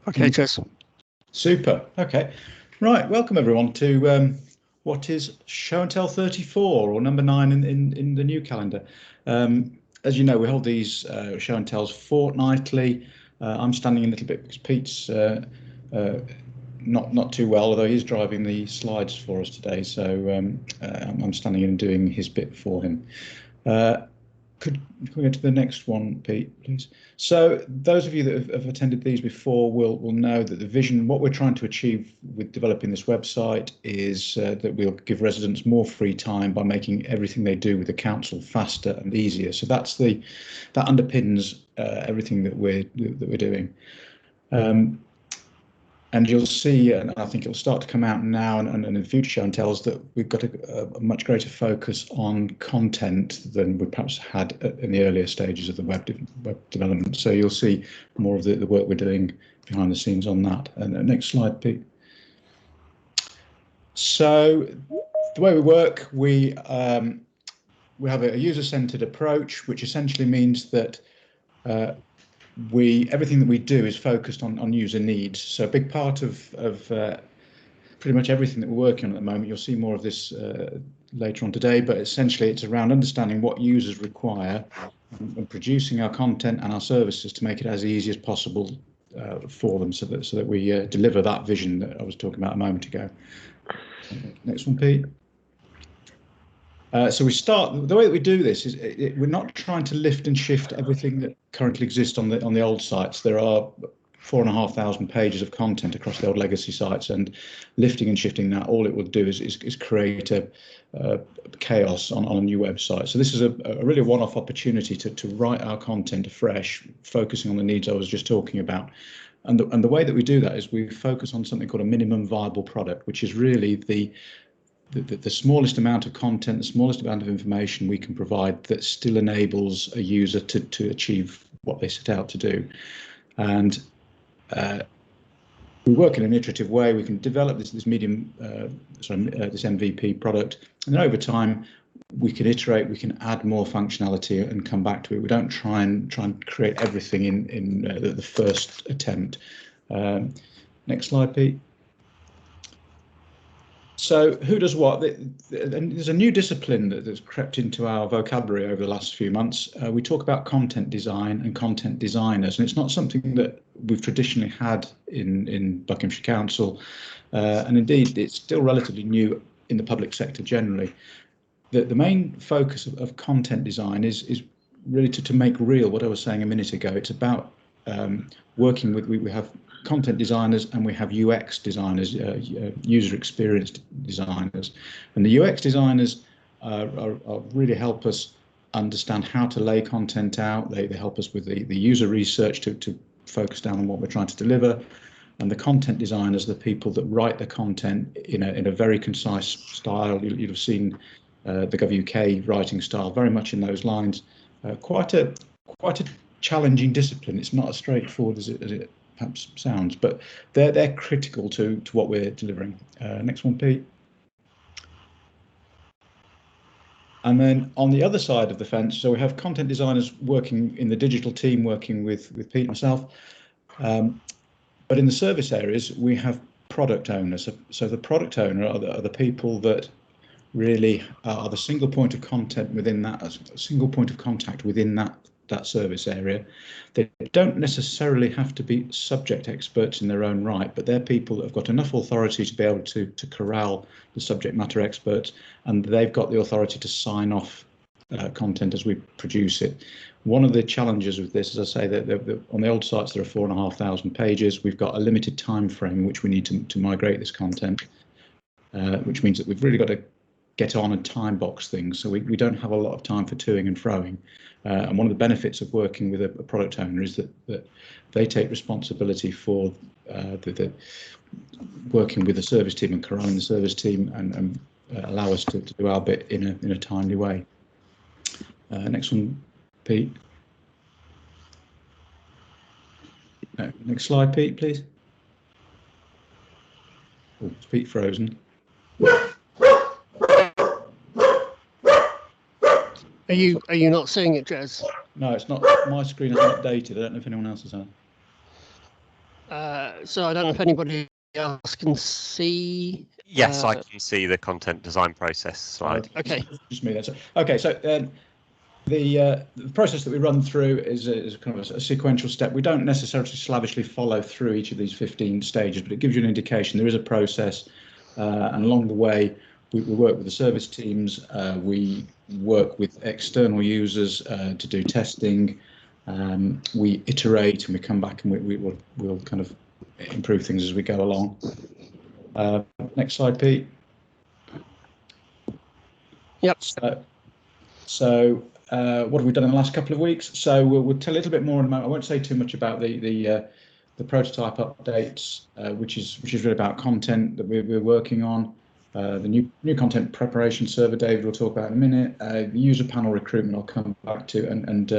Okay, Jess. Super. Okay. Right. Welcome everyone to what is Show and Tell 34, or number 9 in the new calendar. As you know, we hold these Show and Tells fortnightly. I'm standing a little bit because Pete's not too well, although he's driving the slides for us today. So I'm standing in and doing his bit for him. Could we go to the next one, Pete, please? So those of you that have attended these before will know that the vision, what we're trying to achieve with developing this website, is that we'll give residents more free time by making everything they do with the council faster and easier. So that underpins everything that we're doing. And you'll see, and I think it'll start to come out now and in future Show and Tells, that we've got a much greater focus on content than we perhaps had in the earlier stages of the web development. So you'll see more of the work we're doing behind the scenes on that. And next slide, Pete. So the way we work, we have a user-centered approach, which essentially means that everything that we do is focused on user needs. So a big part of pretty much everything that we're working on at the moment, you'll see more of this later on today, but essentially it's around understanding what users require and producing our content and our services to make it as easy as possible for them, so that we deliver that vision that I was talking about a moment ago. Next one, Pete. So we start, the way that we do this is we're not trying to lift and shift everything that currently exists on the old sites. There are 4,500 pages of content across the old legacy sites, and lifting and shifting that, all it will do is create a chaos on a new website. So this is a really one-off opportunity to write our content afresh, focusing on the needs I was just talking about. And the way that we do that is we focus on something called a minimum viable product, which is really the smallest amount of content, the smallest amount of information we can provide that still enables a user to achieve what they set out to do. And we work in an iterative way. We can develop this MVP product, and then over time we can iterate, we can add more functionality and come back to it. We don't try and create everything in the first attempt. Next slide, Pete. So who does what? There's a new discipline that's crept into our vocabulary over the last few months. We talk about content design and content designers, and it's not something that we've traditionally had in Buckinghamshire Council, and indeed it's still relatively new in the public sector generally. The main focus of content design is really to make real what I was saying a minute ago. It's about working with, we have content designers and we have UX designers, user experience designers, and the UX designers really help us understand how to lay content out. They help us with the user research to focus down on what we're trying to deliver, and the content designers, the people that write the content in a very concise style. You'll have seen the GovUK writing style, very much in those lines. Quite a challenging discipline. It's not as straightforward as it perhaps sounds, but they're critical to what we're delivering. Next one, Pete. And then on the other side of the fence, so we have content designers working in the digital team, working with Pete and myself. But in the service areas, we have product owners. So the product owner are the people that really are the single point of content within that, a single point of contact within that service area. They don't necessarily have to be subject experts in their own right, but they're people that have got enough authority to be able to corral the subject matter experts, and they've got the authority to sign off content as we produce it. One of the challenges with this, as I say, that on the old sites there are 4,500 pages. We've got a limited time frame in which we need to migrate this content, which means that we've really got to get on and time box things, so we don't have a lot of time for toing and froing. And one of the benefits of working with a product owner is that they take responsibility for the working with the service team and corralling the service team, and allow us to do our bit in a timely way. Next one, Pete. Next slide, Pete, please. Oh, is Pete frozen? Are you not seeing it, Jez? No, it's not. My screen hasn't updated. I don't know if anyone else has. So I don't know if anybody else can see. Yes, I can see the content design process slide. Okay. Just me. That's okay. So the process that we run through is kind of a sequential step. We don't necessarily slavishly follow through each of these 15 stages, but it gives you an indication. There is a process, and along the way, we work with the service teams. We work with external users to do testing. We iterate and we come back and we'll kind of improve things as we go along. Next slide, Pete. Yep. So what have we done in the last couple of weeks? So we'll tell a little bit more in a moment. I won't say too much about the prototype updates, which is really about content that we're working on. The new content preparation server, David will talk about in a minute. The user panel recruitment I'll come back to, and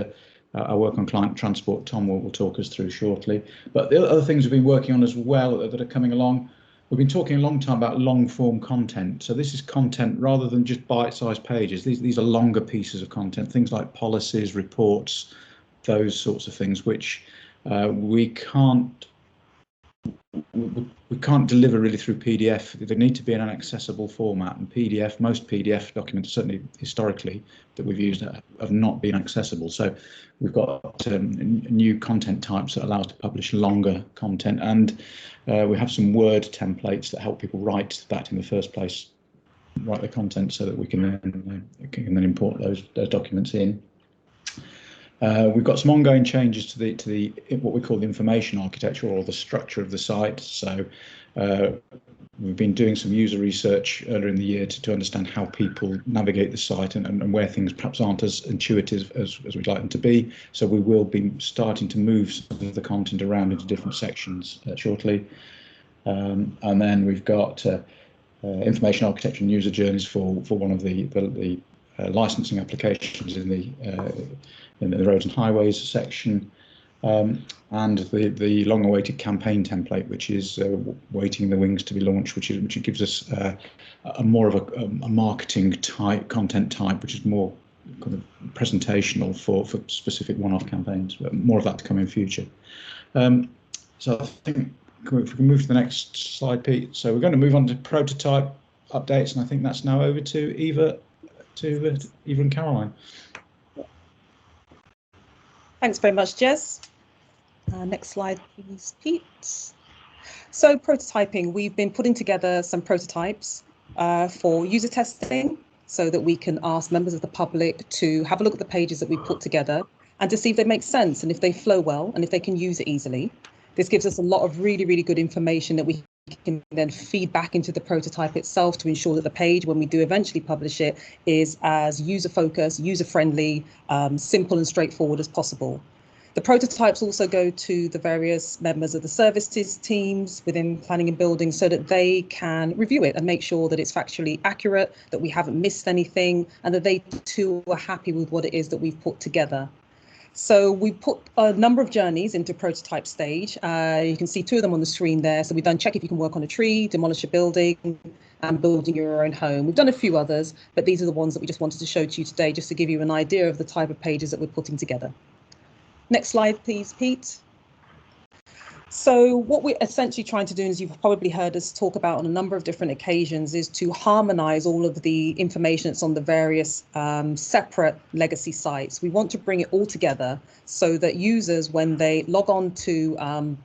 our work on client transport, Tom will talk us through shortly. But the other things we've been working on as well that are coming along. We've been talking a long time about long form content. So this is content rather than just bite-sized pages. These are longer pieces of content, things like policies, reports, those sorts of things, which we can't deliver really through PDF. They need to be in an accessible format, and PDF, most PDF documents, certainly historically that we've used, have not been accessible. So we've got new content types that allow us to publish longer content, and we have some Word templates that help people write that in the first place, write the content, so that we can then import those documents in. We've got some ongoing changes to the what we call the information architecture, or the structure of the site. So we've been doing some user research earlier in the year to understand how people navigate the site and where things perhaps aren't as intuitive as we'd like them to be. So we will be starting to move some of the content around into different sections shortly. And then we've got information architecture and user journeys for one of the licensing applications in the roads and highways section, and the long-awaited campaign template, which is waiting in the wings to be launched, which gives us a more of a marketing type content type, which is more kind of presentational for specific one-off campaigns. But more of that to come in future. So I think if we can move to the next slide, Pete. So we're going to move on to prototype updates, and I think that's now over to Eva and Caroline. Thanks very much, Jez. Next slide, please, Pete. So prototyping, we've been putting together some prototypes for user testing, so that we can ask members of the public to have a look at the pages that we put together and to see if they make sense and if they flow well and if they can use it easily. This gives us a lot of really, really good information that we can then feed back into the prototype itself to ensure that the page, when we do eventually publish it, is as user-focused, user-friendly, simple and straightforward as possible. The prototypes also go to the various members of the services teams within planning and building, so that they can review it and make sure that it's factually accurate, that we haven't missed anything, and that they too are happy with what it is that we've put together. So we put a number of journeys into prototype stage. You can see two of them on the screen there. So we've done check if you can work on a tree, demolish a building, and building your own home. We've done a few others, but these are the ones that we just wanted to show to you today, just to give you an idea of the type of pages that we're putting together. Next slide, please, Pete. So what we're essentially trying to do, as you've probably heard us talk about on a number of different occasions, is to harmonize all of the information that's on the various separate legacy sites. We want to bring it all together so that users, when they log on to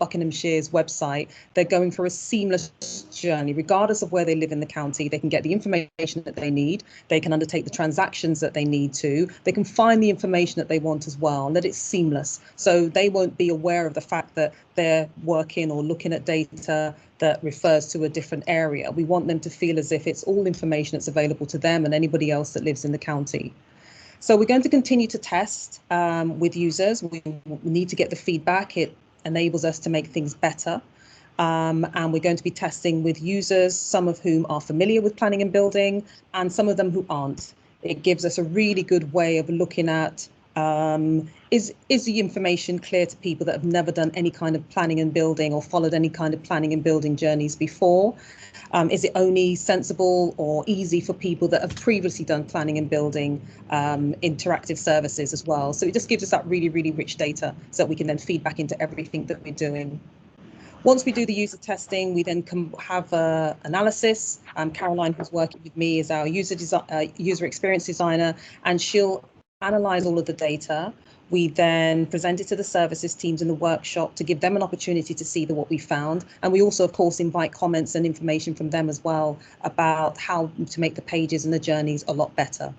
Buckinghamshire's website, they're going for a seamless journey. Regardless of where they live in the county, they can get the information that they need, they can undertake the transactions that they need to, they can find the information that they want as well, and that it's seamless. So they won't be aware of the fact that they're working or looking at data that refers to a different area. We want them to feel as if it's all information that's available to them and anybody else that lives in the county. So we're going to continue to test with users. We need to get the feedback. It enables us to make things better. And we're going to be testing with users, some of whom are familiar with planning and building, and some of them who aren't. It gives us a really good way of looking at Is the information clear to people that have never done any kind of planning and building or followed any kind of planning and building journeys before? Is it only sensible or easy for people that have previously done planning and building interactive services as well? So it just gives us that really, really rich data so that we can then feed back into everything that we're doing. Once we do the user testing, we then can have analysis. Caroline, who's working with me, is our user experience designer, and she'll analyze all of the data. We then present it to the services teams in the workshop to give them an opportunity to see what we found. And we also, of course, invite comments and information from them as well about how to make the pages and the journeys a lot better.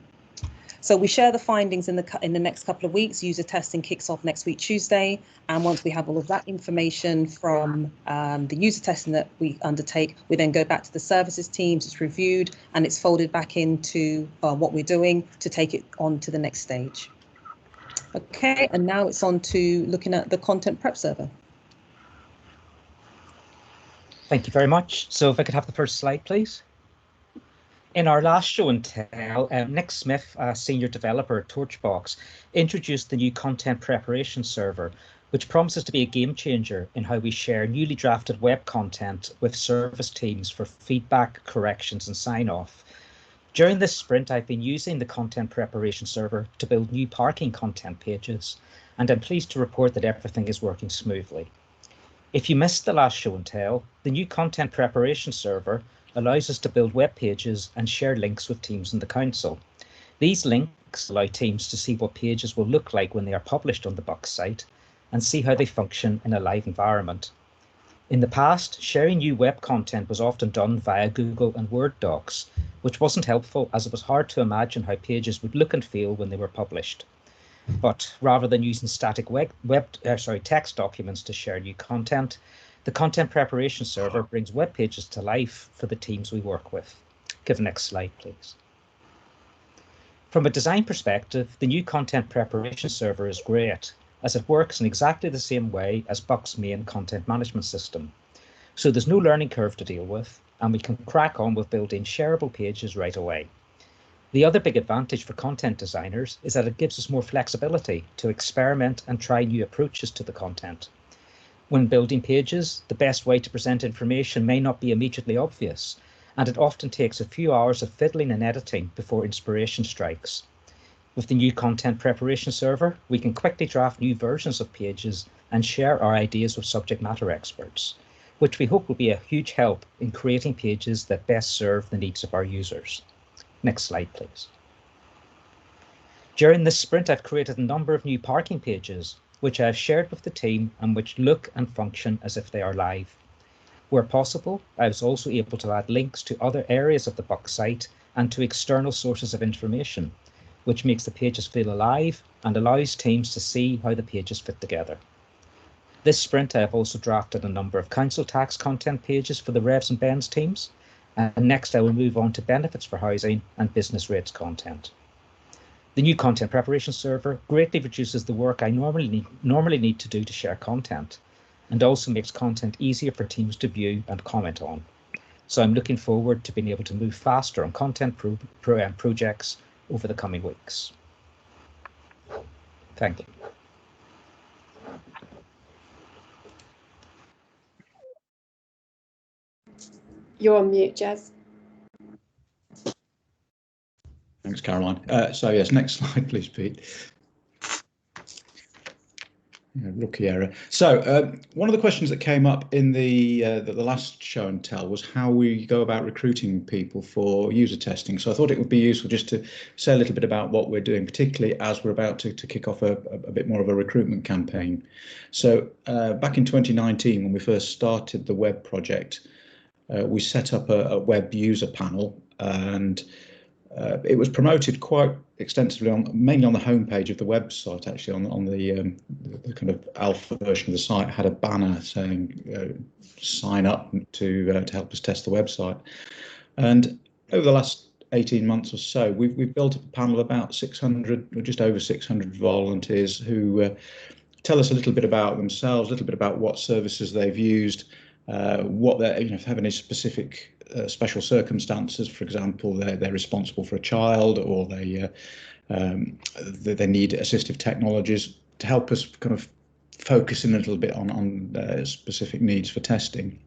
So we share the findings in the next couple of weeks. User testing kicks off next week, Tuesday. And once we have all of that information from the user testing that we undertake, we then go back to the services teams, it's reviewed, and it's folded back into what we're doing to take it on to the next stage. Okay, and now it's on to looking at the content prep server. Thank you very much. So if I could have the first slide, please. In our last show and tell, Nick Smith, a senior developer at Torchbox, introduced the new content preparation server, which promises to be a game changer in how we share newly drafted web content with service teams for feedback, corrections, and sign-off. During this sprint, I've been using the content preparation server to build new parking content pages, and I'm pleased to report that everything is working smoothly. If you missed the last show and tell, the new content preparation server allows us to build web pages and share links with teams in the council. These links allow teams to see what pages will look like when they are published on the Buck site and see how they function in a live environment. In the past, sharing new web content was often done via Google and Word docs, which wasn't helpful as it was hard to imagine how pages would look and feel when they were published. But rather than using static text documents to share new content, the content preparation server brings web pages to life for the teams we work with. Give the next slide, please. From a design perspective, the new content preparation server is great, as it works in exactly the same way as Buck's main content management system. So there's no learning curve to deal with, and we can crack on with building shareable pages right away. The other big advantage for content designers is that it gives us more flexibility to experiment and try new approaches to the content. When building pages, the best way to present information may not be immediately obvious, and it often takes a few hours of fiddling and editing before inspiration strikes. With the new content preparation server, we can quickly draft new versions of pages and share our ideas with subject matter experts, which we hope will be a huge help in creating pages that best serve the needs of our users. Next slide, please. During this sprint, I've created a number of new parking pages, which I have shared with the team and which look and function as if they are live. Where possible, I was also able to add links to other areas of the Buck site and to external sources of information, which makes the pages feel alive and allows teams to see how the pages fit together. This sprint, I have also drafted a number of council tax content pages for the Revs and Bends teams, and next I will move on to benefits for housing and business rates content. The new content preparation server greatly reduces the work I normally need to do to share content, and also makes content easier for teams to view and comment on. So I'm looking forward to being able to move faster on content projects over the coming weeks. Thank you. You're on mute, Jez. Thanks, Caroline. So yes, next slide, please, Pete. Yeah, rookie error. So one of the questions that came up in the last show and tell was how we go about recruiting people for user testing. So I thought it would be useful just to say a little bit about what we're doing, particularly as we're about to kick off a bit more of a recruitment campaign. So back in 2019, when we first started the web project, we set up a web user panel, and it was promoted quite extensively mainly on the homepage of the website. Actually, on the kind of alpha version of the site had a banner saying sign up to help us test the website. And over the last 18 months or so, we've built up a panel of about 600 or just over 600 volunteers who tell us a little bit about themselves, a little bit about what services they've used, what they if they have any specific special circumstances. For example, they're responsible for a child, or they need assistive technologies to help us kind of focus in a little bit on specific needs for testing.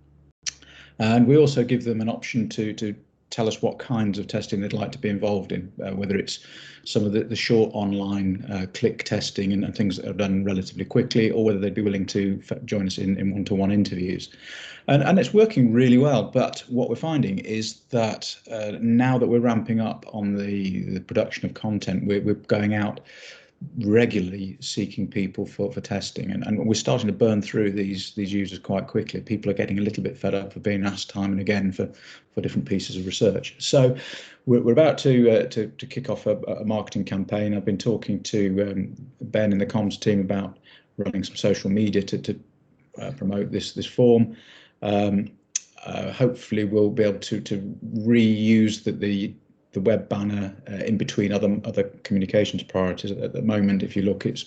And we also give them an option to tell us what kinds of testing they'd like to be involved in, whether it's some of the short online click testing and things that are done relatively quickly, or whether they'd be willing to join us in one-to-one interviews. And it's working really well. But what we're finding is that now that we're ramping up on the production of content, we're going out regularly seeking people for testing, and we're starting to burn through these users quite quickly. People are getting a little bit fed up of being asked time and again for different pieces of research. So we're about to kick off a marketing campaign. I've been talking to Ben in the comms team about running some social media to promote this form. Hopefully we'll be able to reuse the web banner in between other communications priorities. At the moment, if you look, it's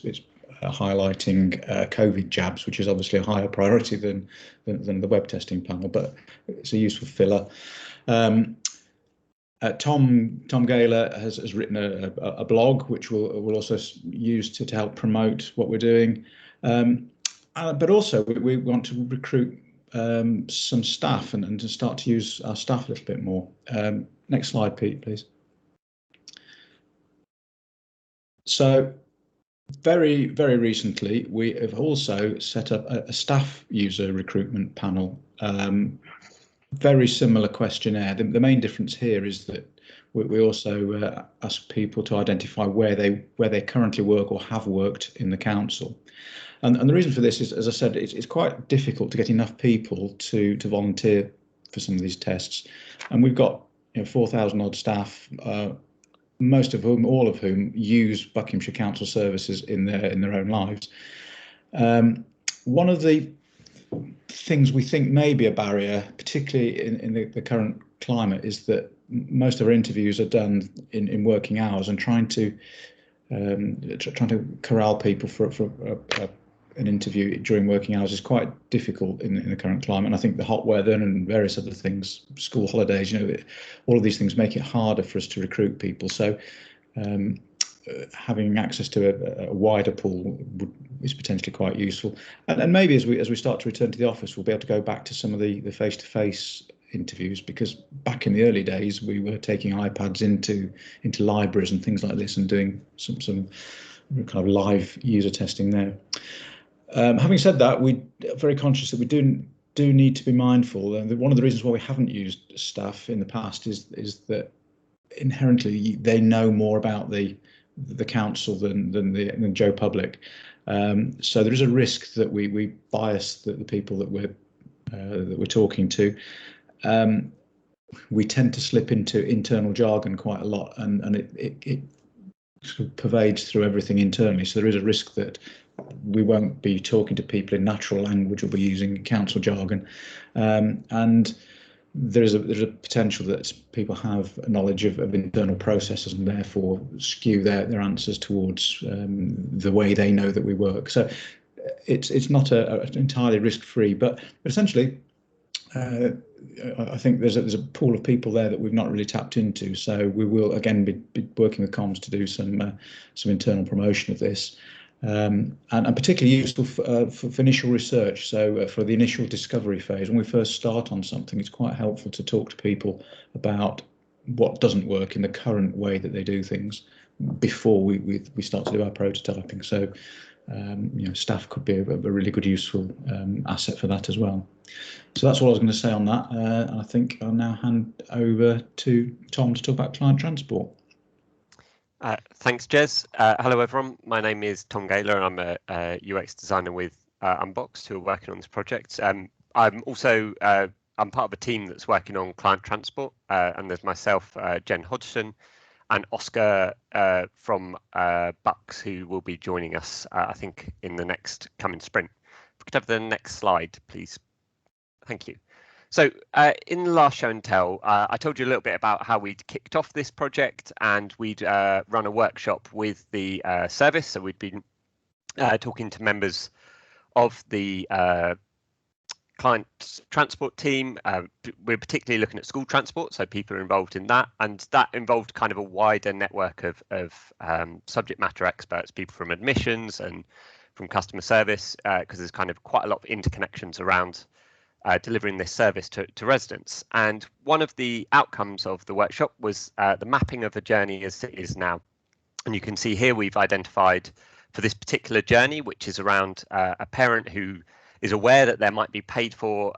highlighting COVID jabs, which is obviously a higher priority than the web testing panel, but it's a useful filler. Tom Gaylor has written a blog, which we'll also use to help promote what we're doing. But also we want to recruit some staff and to start to use our staff a little bit more. Next slide, Pete, please. So very, very recently, we have also set up a staff user recruitment panel. Very similar questionnaire. The main difference here is that we also ask people to identify where they currently work or have worked in the council. And the reason for this is, as I said, it's quite difficult to get enough people to volunteer for some of these tests. And we've got 4,000 odd staff, most of whom, all of whom, use Buckinghamshire Council services in their own lives. One of the things we think may be a barrier, particularly in the current climate, is that most of our interviews are done in working hours, and trying to corral people for an interview during working hours is quite difficult in the current climate. And I think the hot weather and various other things, school holidays, all of these things make it harder for us to recruit people. So having access to a wider pool is potentially quite useful. And maybe as we start to return to the office, we'll be able to go back to some of the face-to-face interviews, because back in the early days we were taking iPads into libraries and things like this and doing some kind of live user testing there. Having said that, we're very conscious that we do need to be mindful, and one of the reasons why we haven't used staff in the past is that inherently they know more about the council than Joe Public. So there is a risk that we bias the people that we're talking to. We tend to slip into internal jargon quite a lot, and it sort of pervades through everything internally. So there is a risk that we won't be talking to people in natural language, or be using council jargon, and there's a potential that people have a knowledge of internal processes and therefore skew their answers towards the way they know that we work. So it's not entirely risk-free, but essentially I think there's a pool of people there that we've not really tapped into. So we will again be working with comms to do some internal promotion of this. And particularly useful for initial research. So for the initial discovery phase, when we first start on something, it's quite helpful to talk to people about what doesn't work in the current way that they do things before we start to do our prototyping. So staff could be a really good useful asset for that as well. So that's all I was going to say on that. And I think I'll now hand over to Tom to talk about client transport. Thanks, Jez. Hello, everyone. My name is Tom Gaylor, and I'm a UX designer with Unboxed, who are working on this project. I'm also I'm part of a team that's working on client transport, and there's myself, Jen Hodgson, and Oscar from Bucks, who will be joining us, I think, in the next coming sprint. If we could have the next slide, please. Thank you. So in the last show and tell, I told you a little bit about how we'd kicked off this project, and we'd run a workshop with the service. So we'd been talking to members of the client transport team. We're particularly looking at school transport, so people are involved in that, and that involved kind of a wider network of subject matter experts, people from admissions and from customer service, because there's kind of quite a lot of interconnections around delivering this service to residents. And one of the outcomes of the workshop was the mapping of the journey as it is now. And you can see here we've identified for this particular journey, which is around a parent who is aware that there might be paid for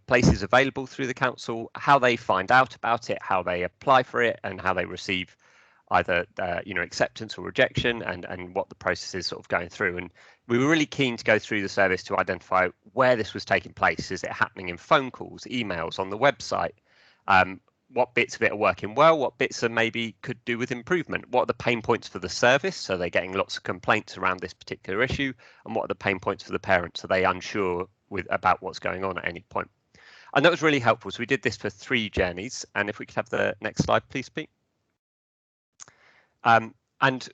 places available through the council, how they find out about it, how they apply for it, and how they receive either acceptance or rejection, and what the process is sort of going through. And we were really keen to go through the service to identify where this was taking place. Is it happening in phone calls, emails, on the website? What bits of it are working well? What bits are maybe could do with improvement? What are the pain points for the service? So they're getting lots of complaints around this particular issue. And what are the pain points for the parents? Are they unsure about what's going on at any point? And that was really helpful. So we did this for 3 journeys. And if we could have the next slide, please, Pete. And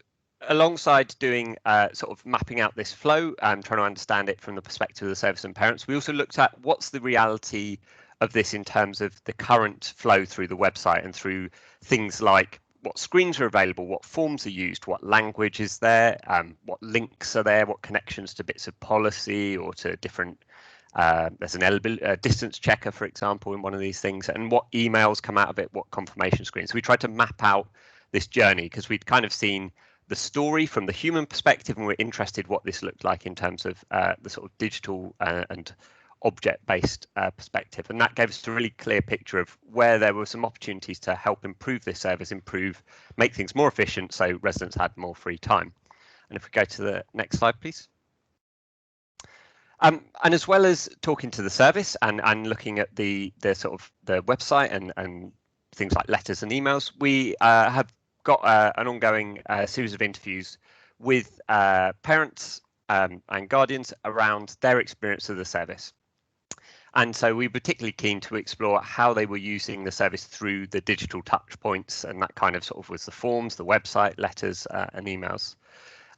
alongside doing sort of mapping out this flow, trying to understand it from the perspective of the service and parents, we also looked at what's the reality of this in terms of the current flow through the website and through things like what screens are available, what forms are used, what language is there, what links are there, what connections to bits of policy or to different, there's a distance checker, for example, in one of these things, and what emails come out of it, what confirmation screens. So we tried to map out this journey because we'd kind of seen the story from the human perspective and we're interested what this looked like in terms of the sort of digital and object-based perspective, and that gave us a really clear picture of where there were some opportunities to help improve this service, make things more efficient so residents had more free time. And if we go to the next slide, please. And as well as talking to the service and looking at the sort of the website and things like letters and emails, we have got an ongoing series of interviews with parents and guardians around their experience of the service. And so we were particularly keen to explore how they were using the service through the digital touch points, and that kind of sort of was the forms, the website, letters and emails.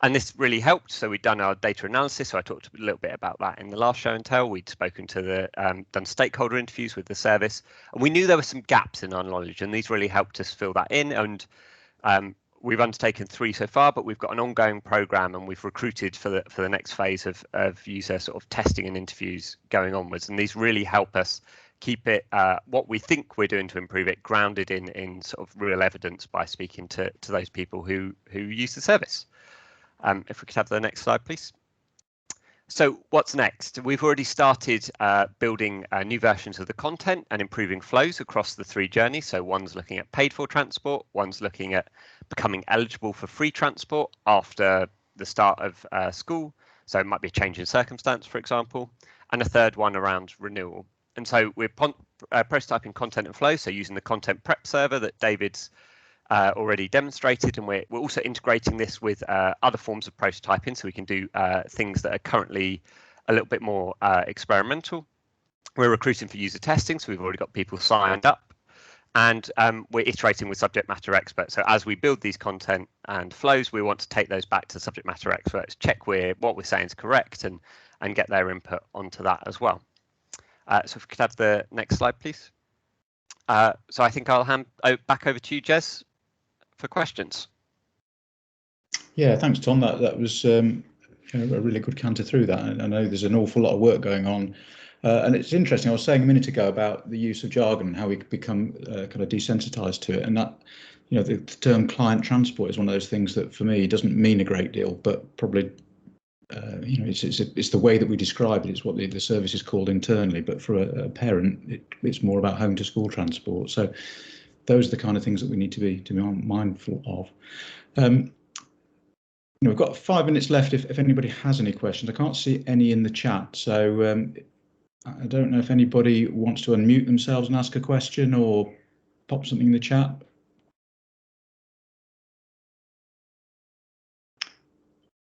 And this really helped. So we'd done our data analysis. So I talked a little bit about that in the last show and tell. We'd spoken to done stakeholder interviews with the service, and we knew there were some gaps in our knowledge, and these really helped us fill that in. And we've undertaken 3 so far, but we've got an ongoing program, and we've recruited for the next phase of user sort of testing and interviews going onwards. And these really help us keep it what we think we're doing to improve it grounded in sort of real evidence by speaking to those people who use the service. If we could have the next slide, please. So what's next? We've already started building new versions of the content and improving flows across the 3 journeys. So one's looking at paid for transport, one's looking at becoming eligible for free transport after the start of school. So it might be a change in circumstance, for example, and a third one around renewal. And so we're prototyping content and flow, so using the content prep server that David's already demonstrated, and we're also integrating this with other forms of prototyping, so we can do things that are currently a little bit more experimental. We're recruiting for user testing, so we've already got people signed up, and we're iterating with subject matter experts. So as we build these content and flows, we want to take those back to subject matter experts, check what we're saying is correct, and get their input onto that as well. So if we could have the next slide, please. So I think I'll hand back over to you, Jez, for questions. Yeah, thanks, Tom. That was a really good canter through that. I know there's an awful lot of work going on, and it's interesting. I was saying a minute ago about the use of jargon and how we could become kind of desensitized to it, and that the term client transport is one of those things that for me doesn't mean a great deal, but probably it's the way that we describe it. It's what the service is called internally, but for a parent, it's more about home to school transport. So those are the kind of things that we need to be mindful of. We've got 5 minutes left if anybody has any questions. I can't see any in the chat, so I don't know if anybody wants to unmute themselves and ask a question or pop something in the chat.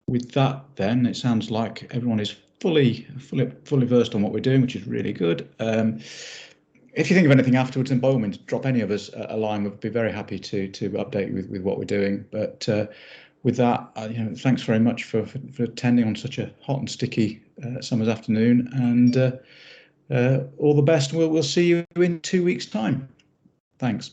With that, then, it sounds like everyone is fully versed on what we're doing, which is really good. If you think of anything afterwards, then by all means, drop any of us a line. We'd be very happy to update you with what we're doing. But with that, thanks very much for attending on such a hot and sticky summer's afternoon, and all the best. We'll see you in 2 weeks' time. Thanks.